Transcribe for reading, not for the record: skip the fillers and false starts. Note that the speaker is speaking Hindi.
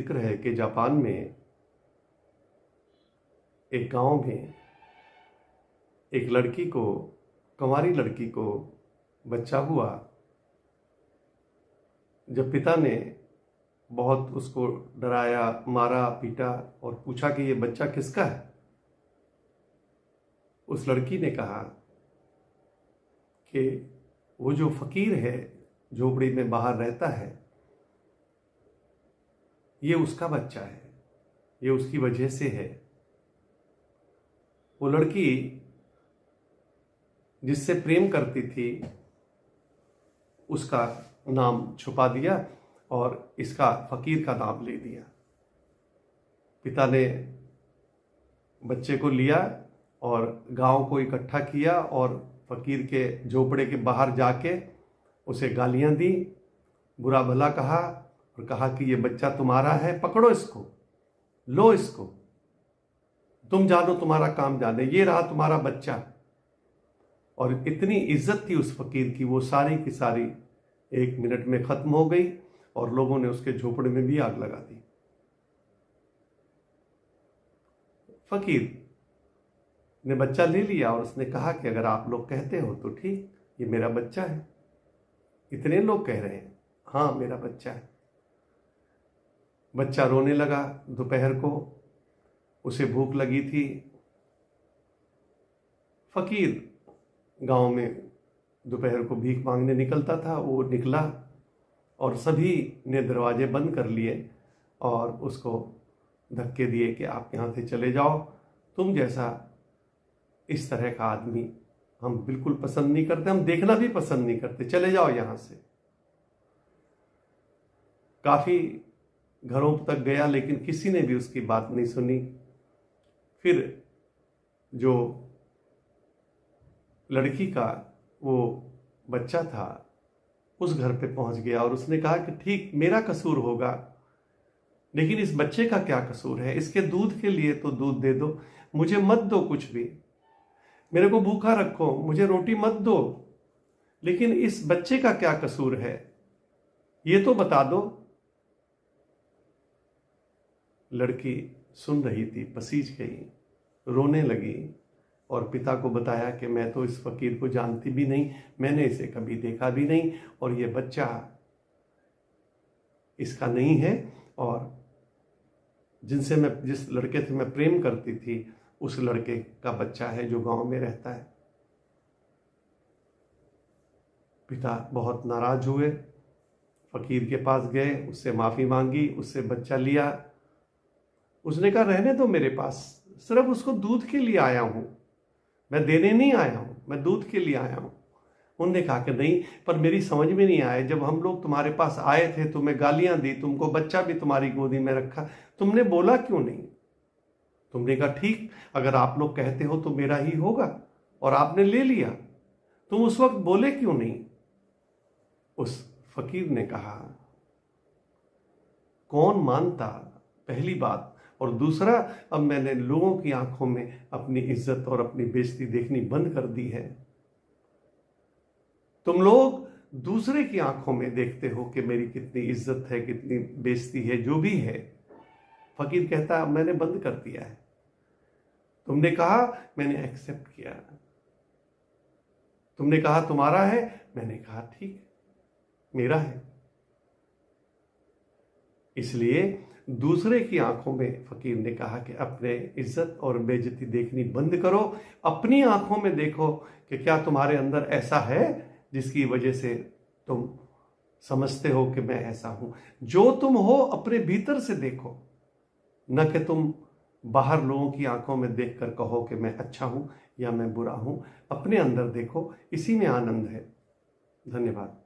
जिक्र है कि जापान में एक गांव में एक लड़की को, कुंवारी लड़की को बच्चा हुआ। जब पिता ने बहुत उसको डराया, मारा, पीटा और पूछा कि ये बच्चा किसका है, उस लड़की ने कहा कि वो जो फकीर है, झोपड़ी में बाहर रहता है, ये उसका बच्चा है, ये उसकी वजह से है। वो लड़की जिससे प्रेम करती थी उसका नाम छुपा दिया और इसका फकीर का नाम ले दिया। पिता ने बच्चे को लिया और गांव को इकट्ठा किया और फकीर के झोपड़े के बाहर जाके उसे गालियां दी, बुरा भला कहा और कहा कि ये बच्चा तुम्हारा है, पकड़ो इसको, लो इसको, तुम जानो, तुम्हारा काम जाने, ये रहा तुम्हारा बच्चा। और इतनी इज्जत थी उस फकीर की, वो सारी की सारी 1 मिनट में खत्म हो गई और लोगों ने उसके झोपड़े में भी आग लगा दी। फकीर ने बच्चा ले लिया और उसने कहा कि अगर आप लोग कहते हो तो ठीक, ये मेरा बच्चा है। इतने लोग कह रहे हैं, हाँ मेरा बच्चा है। बच्चा रोने लगा। दोपहर को उसे भूख लगी थी। फकीर गांव में दोपहर को भीख मांगने निकलता था, वो निकला और सभी ने दरवाजे बंद कर लिए और उसको धक्के दिए कि आप यहाँ से चले जाओ, तुम जैसा इस तरह का आदमी हम बिल्कुल पसंद नहीं करते, हम देखना भी पसंद नहीं करते, चले जाओ यहाँ से। काफी घरों तक गया लेकिन किसी ने भी उसकी बात नहीं सुनी। फिर जो लड़की का वो बच्चा था उस घर पे पहुंच गया और उसने कहा कि ठीक मेरा कसूर होगा, लेकिन इस बच्चे का क्या कसूर है, इसके दूध के लिए तो दूध दे दो, मुझे मत दो कुछ भी, मेरे को भूखा रखो, मुझे रोटी मत दो, लेकिन इस बच्चे का क्या कसूर है ये तो बता दो। लड़की सुन रही थी, पसीज गई, रोने लगी और पिता को बताया कि मैं तो इस फकीर को जानती भी नहीं, मैंने इसे कभी देखा भी नहीं और ये बच्चा इसका नहीं है, और जिस लड़के से मैं प्रेम करती थी उस लड़के का बच्चा है जो गांव में रहता है। पिता बहुत नाराज हुए, फकीर के पास गए, उससे माफी मांगी, उससे बच्चा लिया। उसने कहा रहने दो मेरे पास, सिर्फ उसको दूध के लिए आया हूं, मैं देने नहीं आया हूं, मैं दूध के लिए आया हूं। उन्होंने कहा कि नहीं, पर मेरी समझ में नहीं आया, जब हम लोग तुम्हारे पास आए थे तुम्हें गालियां दी, तुमको बच्चा भी तुम्हारी गोदी में रखा, तुमने बोला क्यों नहीं? तुमने कहा ठीक, अगर आप लोग कहते हो तो मेरा ही होगा, और आपने ले लिया, तुम उस वक्त बोले क्यों नहीं? उस फकीर ने कहा कौन मानता, पहली बात, और दूसरा अब मैंने लोगों की आंखों में अपनी इज्जत और अपनी बेइज्जती देखनी बंद कर दी है। तुम लोग दूसरे की आंखों में देखते हो कि मेरी कितनी इज्जत है, कितनी बेइज्जती है, जो भी है। फकीर कहता है मैंने बंद कर दिया है, तुमने कहा मैंने एक्सेप्ट किया, तुमने कहा तुम्हारा है, मैंने कहा ठीक मेरा है। इसलिए दूसरे की आंखों में फकीर ने कहा कि अपने इज्जत और बेइज्जती देखनी बंद करो, अपनी आंखों में देखो कि क्या तुम्हारे अंदर ऐसा है जिसकी वजह से तुम समझते हो कि मैं ऐसा हूं। जो तुम हो अपने भीतर से देखो, न कि तुम बाहर लोगों की आंखों में देखकर कहो कि मैं अच्छा हूं या मैं बुरा हूं। अपने अंदर देखो, इसी में आनंद है। धन्यवाद।